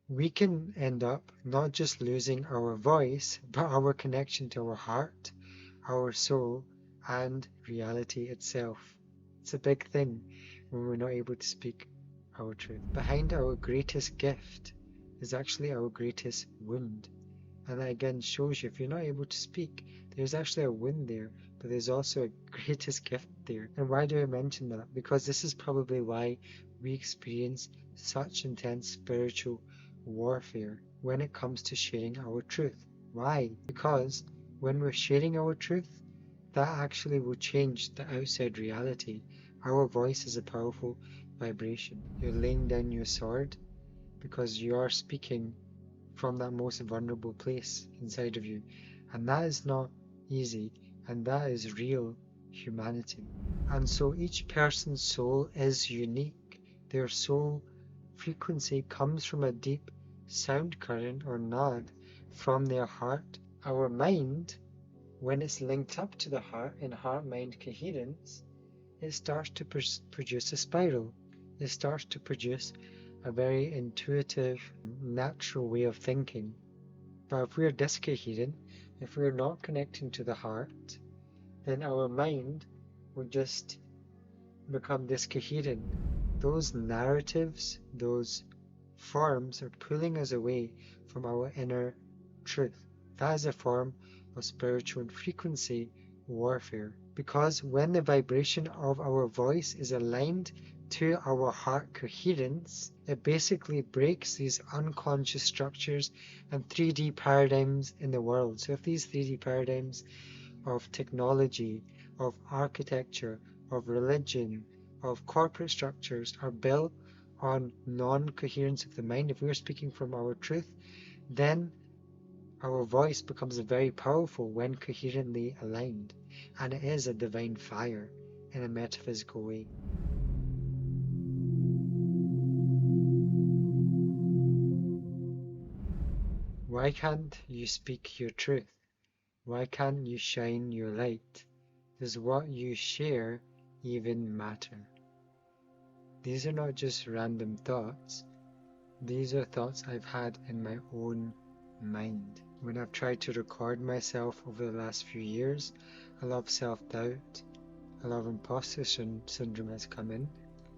we can end up not just losing our voice, but our connection to our heart, our soul, and reality itself. It's a big thing when we're not able to speak our truth. Behind our greatest gift is actually our greatest wound. And that again shows you if you're not able to speak, there's actually a wound there, but there's also a greatest gift there. And why do I mention that? Because this is probably why we experience such intense spiritual warfare when it comes to sharing our truth. Why? Because when we're sharing our truth, that actually will change the outside reality. Our voice is a powerful vibration. You're laying down your sword because you are speaking from that most vulnerable place inside of you. And that is not easy, and that is real humanity. And so each person's soul is unique. Their soul frequency comes from a deep sound current or nod from their heart. Our mind, when it's linked up to the heart in heart-mind coherence, it starts to produce a spiral. It starts to produce a very intuitive, natural way of thinking. But if we're discoherent, if we're not connecting to the heart, then our mind will just become discoherent. Those narratives, those forms are pulling us away from our inner truth. That is a form of spiritual frequency warfare. Because when the vibration of our voice is aligned to our heart coherence, it basically breaks these unconscious structures and 3D paradigms in the world. So if these 3D paradigms of technology, of architecture, of religion, of corporate structures are built on non-coherence of the mind, if we're speaking from our truth, then our voice becomes very powerful when coherently aligned, and it is a divine fire in a metaphysical way. Why can't you speak your truth? Why can't you shine your light? Does what you share even matter? These are not just random thoughts. These are thoughts I've had in my own mind. When I've tried to record myself over the last few years, a lot of self-doubt, a lot of imposter syndrome has come in,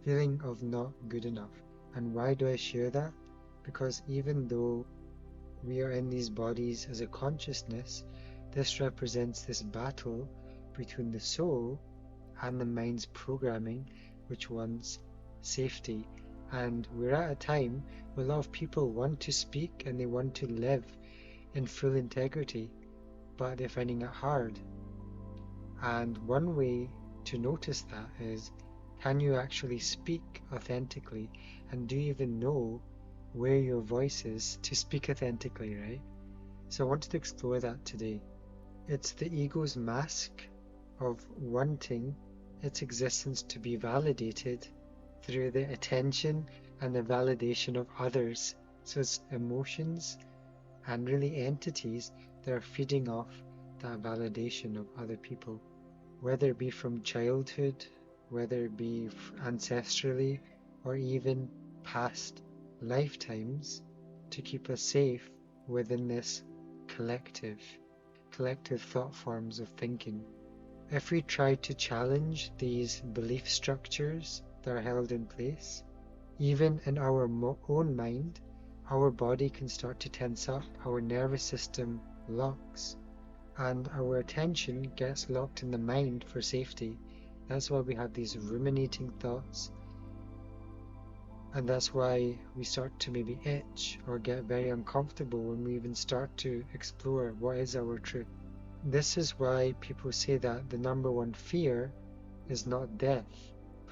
feeling of not good enough. And why do I share that? Because even though we are in these bodies as a consciousness, this represents this battle between the soul and the mind's programming, which wants safety. And we're at a time where a lot of people want to speak and they want to live in full integrity, but they're finding it hard. And one way to notice that is, can you actually speak authentically? And do you even know where your voice is to speak authentically, right? So I wanted to explore that today. It's the ego's mask of wanting its existence to be validated through the attention and the validation of others. So it's emotions and really entities that are feeding off that validation of other people, whether it be from childhood, whether it be ancestrally, or even past lifetimes, to keep us safe within this collective thought forms of thinking. If we try to challenge these belief structures that are held in place, even in our own mind, our body can start to tense up, our nervous system locks, and our attention gets locked in the mind for safety. That's why we have these ruminating thoughts, and that's why we start to maybe itch or get very uncomfortable when we even start to explore what is our truth. This is why people say that the number one fear is not death,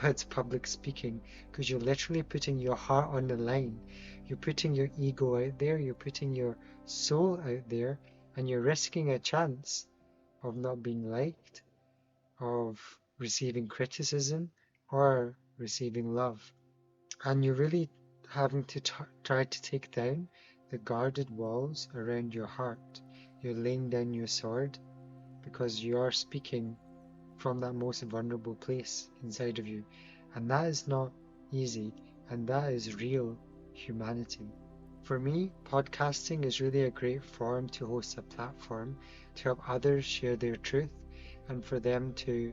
but it's public speaking, because you're literally putting your heart on the line. You're putting your ego out there, you're putting your soul out there, and you're risking a chance of not being liked, of receiving criticism, or receiving love. And you're really having to try to take down the guarded walls around your heart. You're laying down your sword because you are speaking from that most vulnerable place inside of you. And that is not easy, and that is real humanity. For me, podcasting is really a great forum to host a platform to help others share their truth and for them to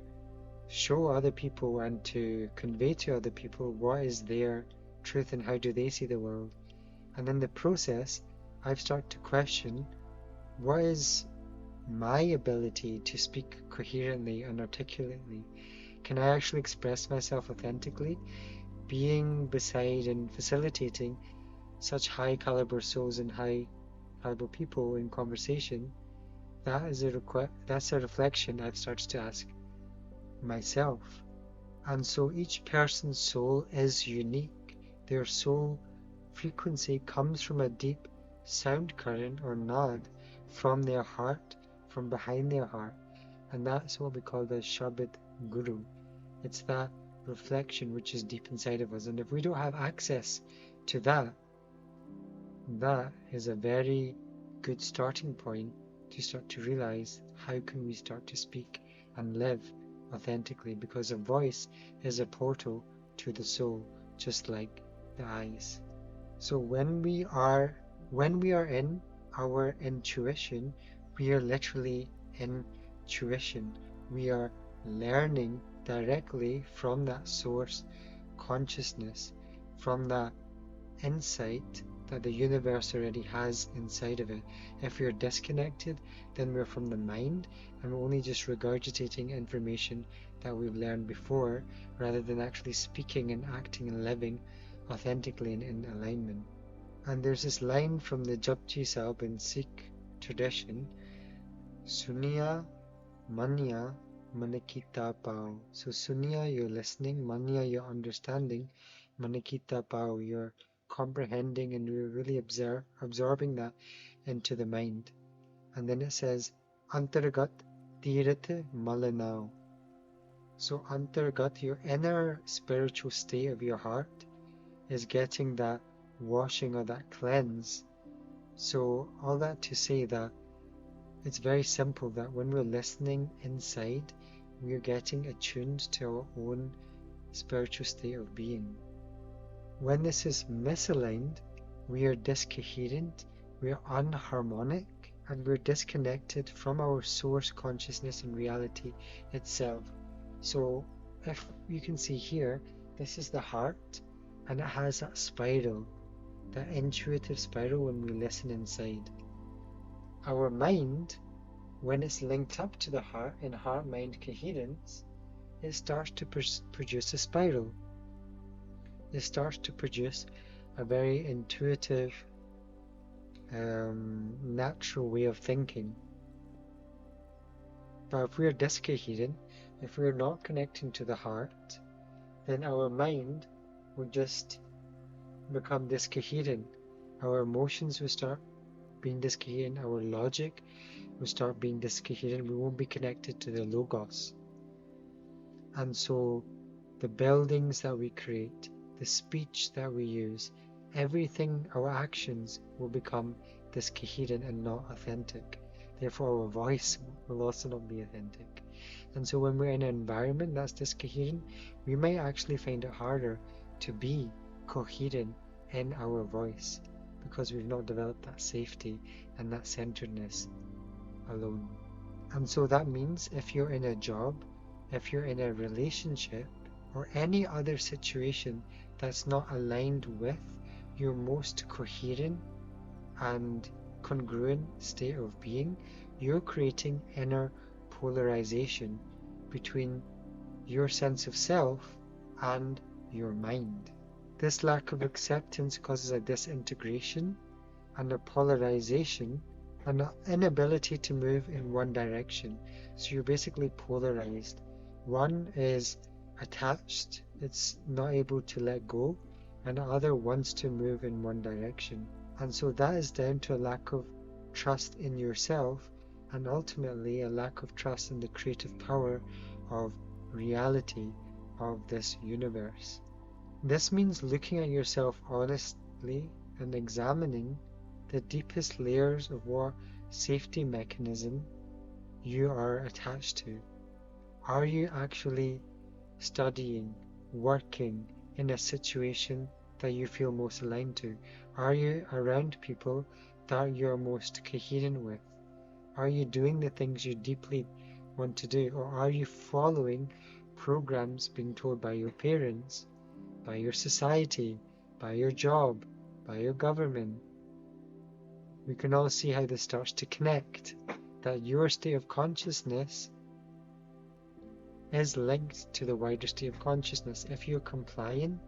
show other people and to convey to other people what is their truth and how do they see the world. And in the process, I've started to question, what is my ability to speak coherently and articulately? Can I actually express myself authentically? Being beside and facilitating such high caliber souls and high caliber people in conversation, that's a reflection I've started to ask myself. And so each person's soul is unique. Their soul frequency comes from a deep sound current or nod from their heart, from behind their heart. And that's what we call the Shabad Guru. It's that reflection which is deep inside of us. And if we don't have access to that, that is a very good starting point to start to realize how can we start to speak and live authentically, because a voice is a portal to the soul, just like the eyes. So when we are in our intuition, we are literally intuition. We are learning directly from that source consciousness, from that insight that the universe already has inside of it. If we're disconnected, then we're from the mind and we're only just regurgitating information that we've learned before, rather than actually speaking and acting and living authentically and in alignment. And there's this line from the Jhoty Sahib in Sikh tradition, Suniya Manya Manakita Pao. So Suniya, you're listening, Manya, you're understanding, Manakita Pao, you're comprehending, and we're really absorbing that into the mind. And then it says Antargat Tirth Malanao. So Antargat, your inner spiritual state of your heart, is getting that washing or that cleanse. So all that to say that it's very simple, that when we're listening inside, we're getting attuned to our own spiritual state of being. When this is misaligned, we are discoherent, we are unharmonic, and we're disconnected from our source consciousness and reality itself. So if you can see here, this is the heart, and it has that spiral, that intuitive spiral when we listen inside. Our mind, when it's linked up to the heart in heart-mind coherence, it starts to produce a spiral. It starts to produce a very intuitive, natural way of thinking. But if we are discoherent, if we are not connecting to the heart, then our mind will just become discoherent. Our emotions will start being discoherent, our logic will start being discoherent, we won't be connected to the Logos. And so the buildings that we create, the speech that we use, everything, our actions will become discoherent and not authentic. Therefore our voice will also not be authentic. And so when we're in an environment that's discoherent, we might actually find it harder to be coherent in our voice, because we've not developed that safety and that centeredness alone. And so that means if you're in a job, if you're in a relationship, or any other situation that's not aligned with your most coherent and congruent state of being, you're creating inner polarization between your sense of self and your mind. This lack of acceptance causes a disintegration and a polarization and an inability to move in one direction. So you're basically polarized. One is attached, it's not able to let go, and the other wants to move in one direction. And so that is down to a lack of trust in yourself, and ultimately a lack of trust in the creative power of reality of this universe. This means looking at yourself honestly and examining the deepest layers of what safety mechanism you are attached to. Are you actually studying, working in a situation that you feel most aligned to? Are you around people that you're most coherent with? Are you doing the things you deeply want to do, or are you following programs being told by your parents, by your society, by your job, by your government? We can all see how this starts to connect, that your state of consciousness is linked to the wider state of consciousness. If you're complying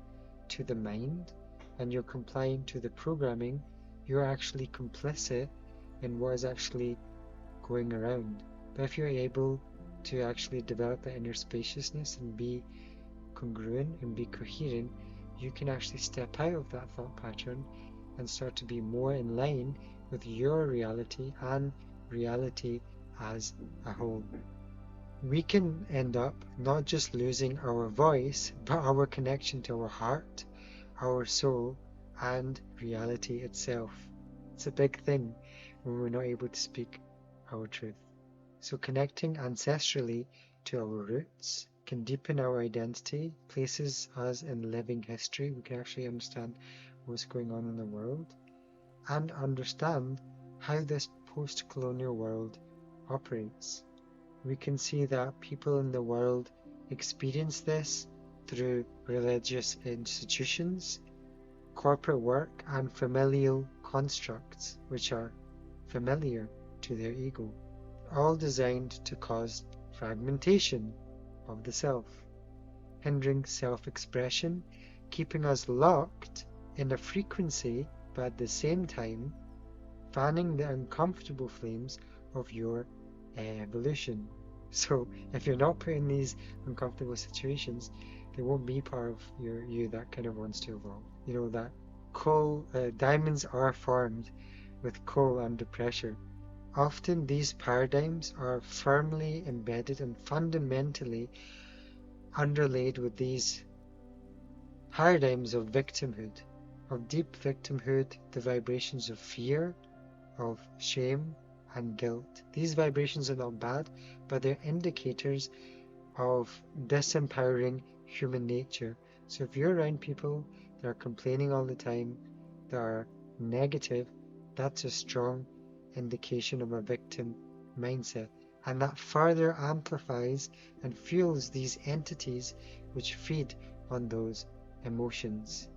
to the mind and you're complying to the programming, you're actually complicit in what is actually going around. But if you're able to actually develop that inner spaciousness and be congruent and be coherent, you can actually step out of that thought pattern and start to be more in line with your reality and reality as a whole. We can end up not just losing our voice, but our connection to our heart, our soul, and reality itself. It's a big thing when we're not able to speak our truth. So connecting ancestrally to our roots can deepen our identity, places us in living history. We can actually understand what's going on in the world and understand how this post-colonial world operates. We can see that people in the world experience this through religious institutions, corporate work, and familial constructs, which are familiar to their ego, all designed to cause fragmentation of the self, hindering self-expression, keeping us locked in a frequency, but at the same time fanning the uncomfortable flames of your evolution. So if you're not put in these uncomfortable situations, there won't be part of you that kind of wants to evolve. You know that diamonds are formed with coal under pressure. Often these paradigms are firmly embedded and fundamentally underlaid with these paradigms of victimhood, of deep victimhood, the vibrations of fear, of shame, and guilt. These vibrations are not bad, but they're indicators of disempowering human nature. So if you're around people that are complaining all the time, that are negative, that's a strong indication of a victim mindset. And that further amplifies and fuels these entities which feed on those emotions.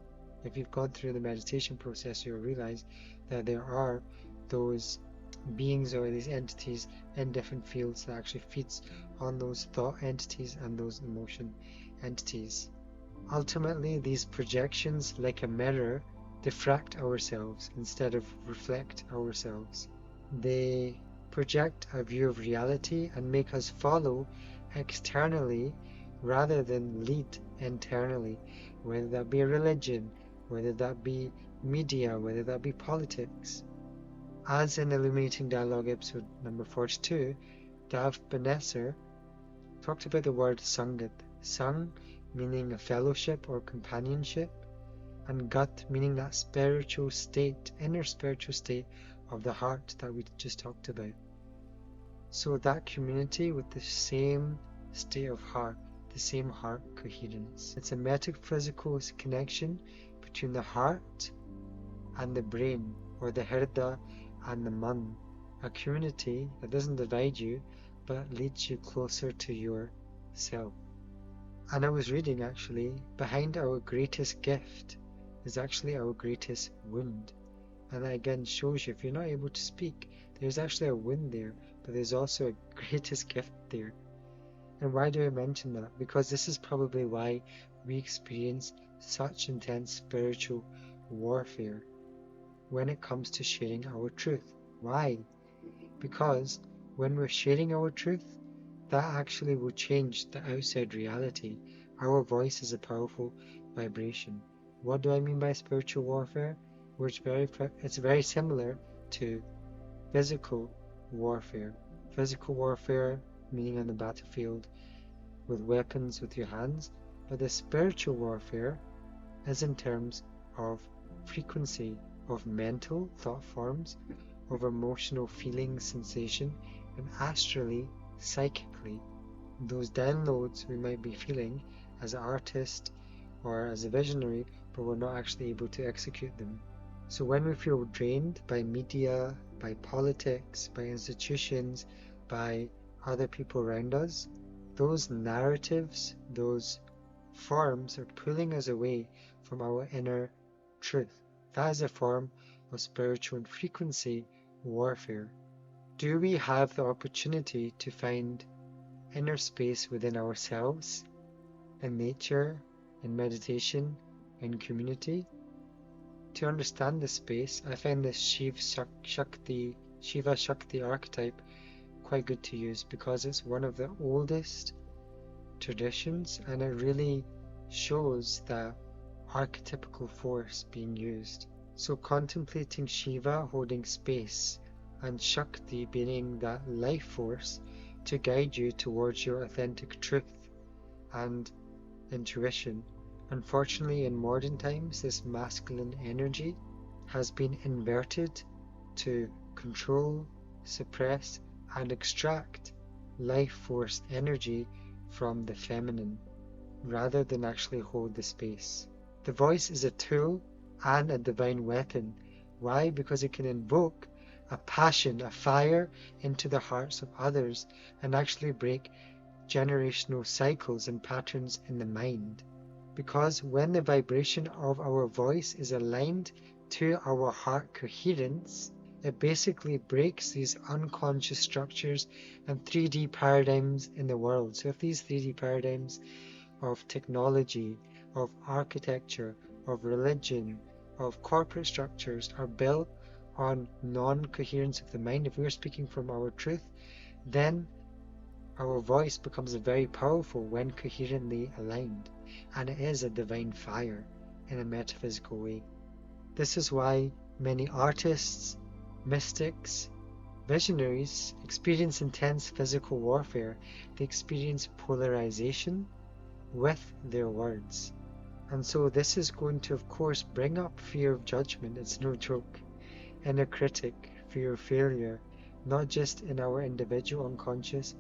If you've gone through the meditation process, you'll realize that there are those beings or these entities in different fields that actually feeds on those thought entities and those emotion entities. Ultimately, these projections, like a mirror, diffract ourselves instead of reflect ourselves. They project a view of reality and make us follow externally rather than lead internally, whether that be a religion, whether that be media, whether that be politics. As in Illuminating Dialogue episode number 42, Dav Benesser talked about the word Sangat. Sang meaning a fellowship or companionship, and Gat meaning that spiritual state, inner spiritual state of the heart that we just talked about. So that community with the same state of heart, the same heart coherence. It's a metaphysical connection between the heart and the brain, or the Hirda and the Man, a community that doesn't divide you but leads you closer to yourself. And I was reading actually, behind our greatest gift is actually our greatest wound. And that again shows you, if you're not able to speak, there's actually a wound there, but there's also a greatest gift there. And why do I mention that? Because this is probably why we experience such intense spiritual warfare when it comes to sharing our truth. Why? Because when we're sharing our truth, that actually will change the outside reality. Our voice is a powerful vibration. What do I mean by spiritual warfare? It's very similar to physical warfare. Physical warfare meaning on the battlefield with weapons with your hands, but the spiritual warfare is in terms of frequency, of mental thought forms, of emotional feelings, sensation, and astrally, psychically, those downloads we might be feeling as an artist or as a visionary, but we're not actually able to execute them. So when we feel drained by media, by politics, by institutions, by other people around us, those narratives, those forms are pulling us away from our inner truth. That is a form of spiritual and frequency warfare. Do we have the opportunity to find inner space within ourselves, in nature, in meditation, in community? To understand this space, I find this Shiva Shakti archetype quite good to use because it's one of the oldest traditions and it really shows the archetypical force being used. So contemplating Shiva holding space and Shakti being that life force to guide you towards your authentic truth and intuition. Unfortunately, in modern times, this masculine energy has been inverted to control, suppress, and extract life force energy from the feminine, rather than actually hold the space. The voice is a tool and a divine weapon. Why? Because it can invoke a passion, a fire into the hearts of others and actually break generational cycles and patterns in the mind. Because when the vibration of our voice is aligned to our heart coherence, it basically breaks these unconscious structures and 3D paradigms in the world. So if these 3D paradigms of technology, of architecture, of religion, of corporate structures are built on non-coherence of the mind, if we're speaking from our truth, then our voice becomes very powerful when coherently aligned, and it is a divine fire in a metaphysical way. This is why many artists, mystics, visionaries experience intense physical warfare. They experience polarization with their words. And so this is going to, of course, bring up fear of judgment. It's no joke. Inner critic, fear of failure, not just in our individual unconscious,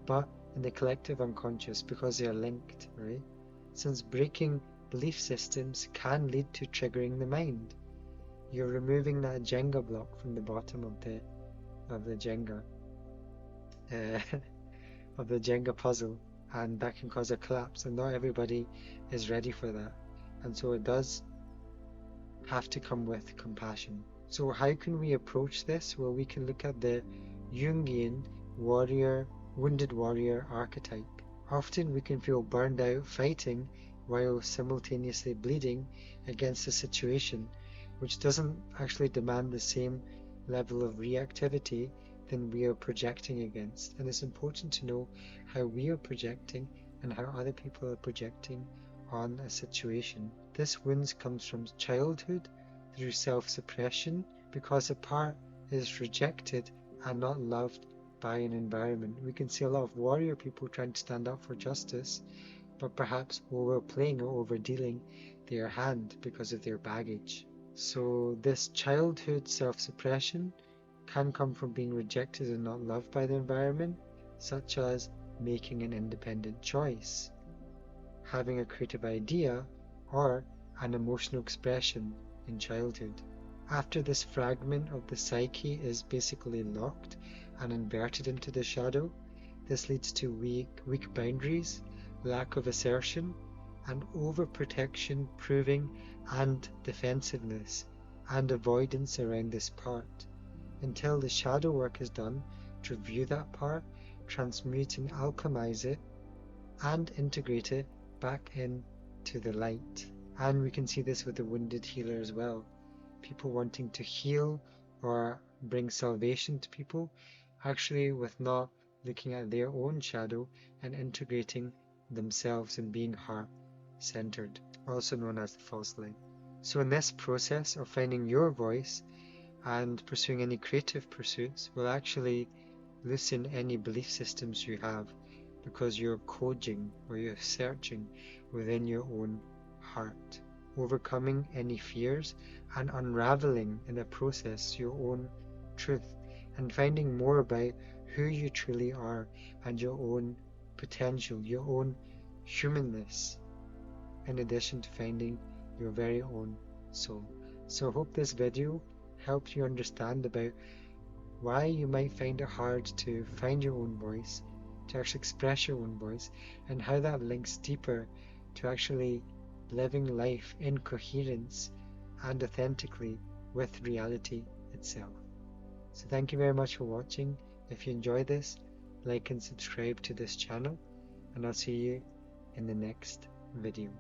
but in the collective unconscious, because they are linked, right? Since breaking belief systems can lead to triggering the mind. You're removing that Jenga block from the bottom of the Jenga of the Jenga puzzle, and that can cause a collapse, and not everybody is ready for that. And so it does have to come with compassion. So how can we approach this? Well, we can look at the Jungian wounded warrior archetype. Often we can feel burned out fighting while simultaneously bleeding against a situation which doesn't actually demand the same level of reactivity than we are projecting against. And it's important to know how we are projecting and how other people are projecting on a situation. This wound comes from childhood through self-suppression because a part is rejected and not loved by an environment. We can see a lot of warrior people trying to stand up for justice, but perhaps overplaying or overdealing their hand because of their baggage. So this childhood self-suppression can come from being rejected and not loved by the environment, such as making an independent choice, having a creative idea, or an emotional expression in childhood. After this fragment of the psyche is basically locked and inverted into the shadow, this leads to weak boundaries, lack of assertion, and overprotection, proving, and defensiveness and avoidance around this part, until the shadow work is done to view that part, transmute and alchemize it, and integrate it back into the light. And we can see this with the wounded healer as well. People wanting to heal or bring salvation to people, actually with not looking at their own shadow and integrating themselves and being heart-centered, also known as the false light. So in this process of finding your voice and pursuing any creative pursuits will actually loosen any belief systems you have, because you're coding or you're searching within your own heart, overcoming any fears and unraveling in a process your own truth and finding more about who you truly are and your own potential, your own humanness, in addition to finding your very own soul. So I hope this video helped you understand about why you might find it hard to find your own voice, to actually express your own voice, and how that links deeper to actually living life in coherence and authentically with reality itself. So thank you very much for watching. If you enjoyed this, like and subscribe to this channel, and I'll see you in the next video.